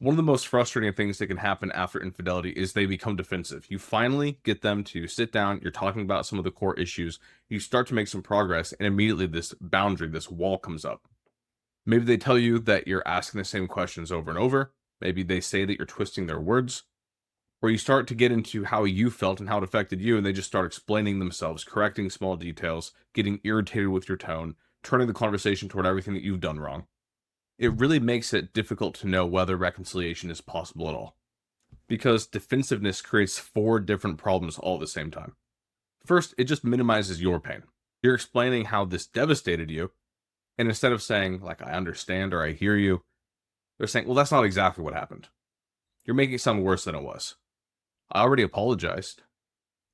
One of the most frustrating things that can happen after infidelity is they become defensive. You finally get them to sit down, you're talking about some of the core issues, you start to make some progress, and immediately this boundary, this wall comes up. Maybe they tell you that you're asking the same questions over and over. Maybe they say that you're twisting their words, or you start to get into how you felt and how it affected you, and they just start explaining themselves, correcting small details, getting irritated with your tone, turning the conversation toward everything that you've done wrong. It really makes it difficult to know whether reconciliation is possible at all, because defensiveness creates four different problems all at the same time. First, it just minimizes your pain. You're explaining how this devastated you, and instead of saying, like, I understand or I hear you, they're saying, well, that's not exactly what happened. You're making it sound worse than it was. I already apologized.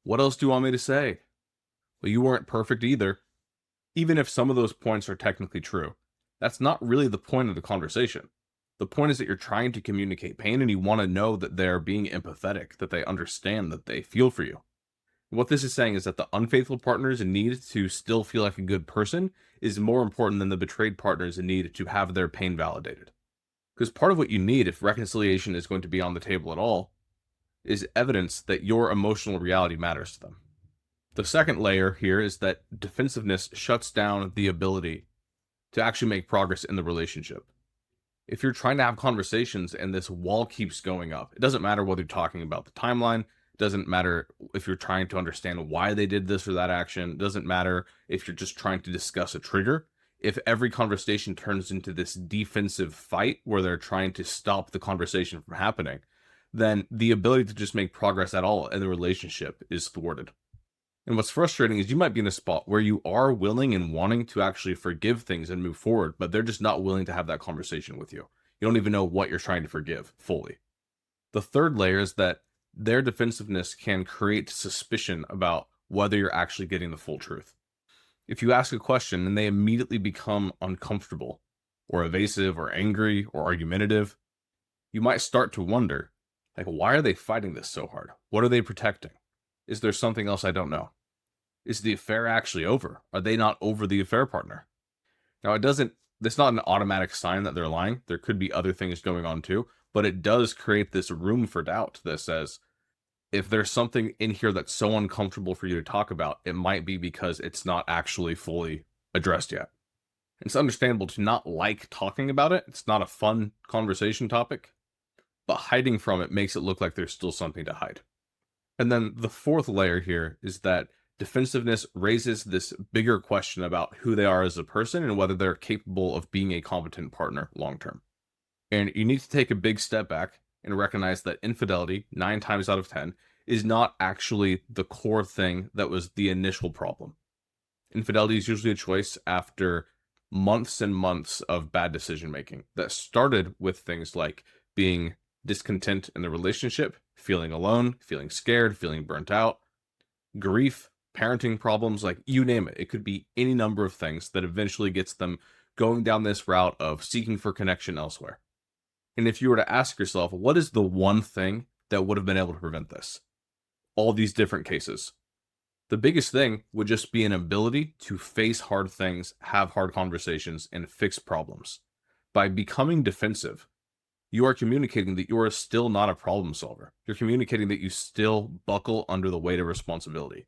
What else do you want me to say? Well, you weren't perfect either. Even if some of those points are technically true, that's not really the point of the conversation. The point is that you're trying to communicate pain and you want to know that they're being empathetic, that they understand, that they feel for you. What this is saying is that the unfaithful partner's need to still feel like a good person is more important than the betrayed partner's need to have their pain validated. Because part of what you need, if reconciliation is going to be on the table at all, is evidence that your emotional reality matters to them. The second layer here is that defensiveness shuts down the ability to actually make progress in the relationship. If you're trying to have conversations and this wall keeps going up, it doesn't matter whether you're talking about the timeline, it doesn't matter if you're trying to understand why they did this or that action, it doesn't matter if you're just trying to discuss a trigger. If every conversation turns into this defensive fight where they're trying to stop the conversation from happening, then the ability to just make progress at all in the relationship is thwarted. And what's frustrating is you might be in a spot where you are willing and wanting to actually forgive things and move forward, but they're just not willing to have that conversation with you. You don't even know what you're trying to forgive fully. The third layer is that their defensiveness can create suspicion about whether you're actually getting the full truth. If you ask a question and they immediately become uncomfortable or evasive or angry or argumentative, you might start to wonder, like, why are they fighting this so hard? What are they protecting? Is there something else I don't know? Is the affair actually over? Are they not over the affair partner? Now, it's not an automatic sign that they're lying. There could be other things going on too, but it does create this room for doubt that says, if there's something in here that's so uncomfortable for you to talk about, it might be because it's not actually fully addressed yet. It's understandable to not like talking about it. It's not a fun conversation topic, but hiding from it makes it look like there's still something to hide. And then the fourth layer here is that defensiveness raises this bigger question about who they are as a person and whether they're capable of being a competent partner long term. And you need to take a big step back and recognize that infidelity, 9 times out of 10, is not actually the core thing that was the initial problem. Infidelity is usually a choice after months and months of bad decision making that started with things like being discontent in the relationship, feeling alone, feeling scared, feeling burnt out, grief, parenting problems, like you name it. It could be any number of things that eventually gets them going down this route of seeking for connection elsewhere. And if you were to ask yourself, what is the one thing that would have been able to prevent this? All these different cases. The biggest thing would just be an ability to face hard things, have hard conversations, and fix problems. By becoming defensive, you are communicating that you are still not a problem solver. You're communicating that you still buckle under the weight of responsibility.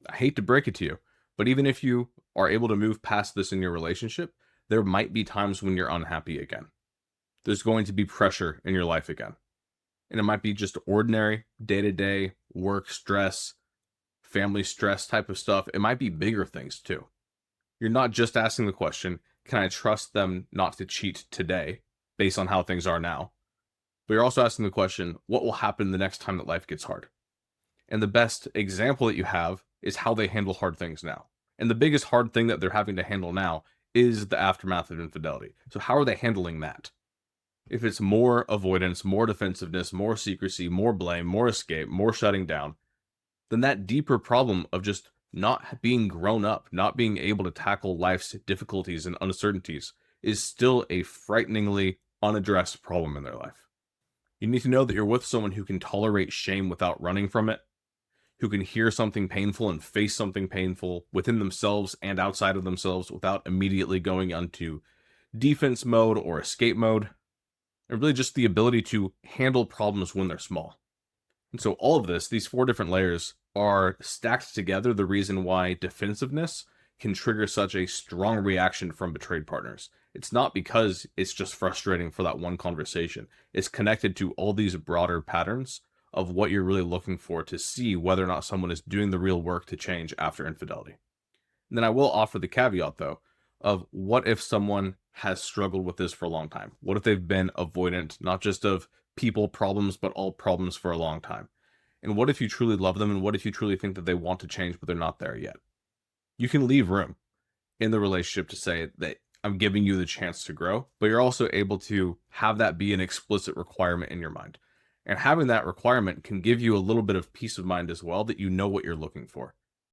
I hate to break it to you, but even if you are able to move past this in your relationship, there might be times when you're unhappy again. There's going to be pressure in your life again. And it might be just ordinary, day-to-day, work stress, family stress type of stuff. It might be bigger things too. You're not just asking the question, can I trust them not to cheat today based on how things are now? But you're also asking the question, what will happen the next time that life gets hard? And the best example that you have is how they handle hard things now. And the biggest hard thing that they're having to handle now is the aftermath of infidelity. So how are they handling that? If it's more avoidance, more defensiveness, more secrecy, more blame, more escape, more shutting down, then that deeper problem of just not being grown up, not being able to tackle life's difficulties and uncertainties is still a frighteningly unaddressed problem in their life. You need to know that you're with someone who can tolerate shame without running from it, who can hear something painful and face something painful within themselves and outside of themselves without immediately going onto defense mode or escape mode. and really just the ability to handle problems when they're small. And so all of this, these four different layers are stacked together. The reason why defensiveness can trigger such a strong reaction from betrayed partners. It's not because it's just frustrating for that one conversation. It's connected to all these broader patterns of what you're really looking for to see whether or not someone is doing the real work to change after infidelity. And then I will offer the caveat though of what if someone has struggled with this for a long time? What if they've been avoidant, not just of people problems, but all problems for a long time? And what if you truly love them? And what if you truly think that they want to change, but they're not there yet? You can leave room in the relationship to say that I'm giving you the chance to grow, but you're also able to have that be an explicit requirement in your mind. And having that requirement can give you a little bit of peace of mind as well that you know what you're looking for.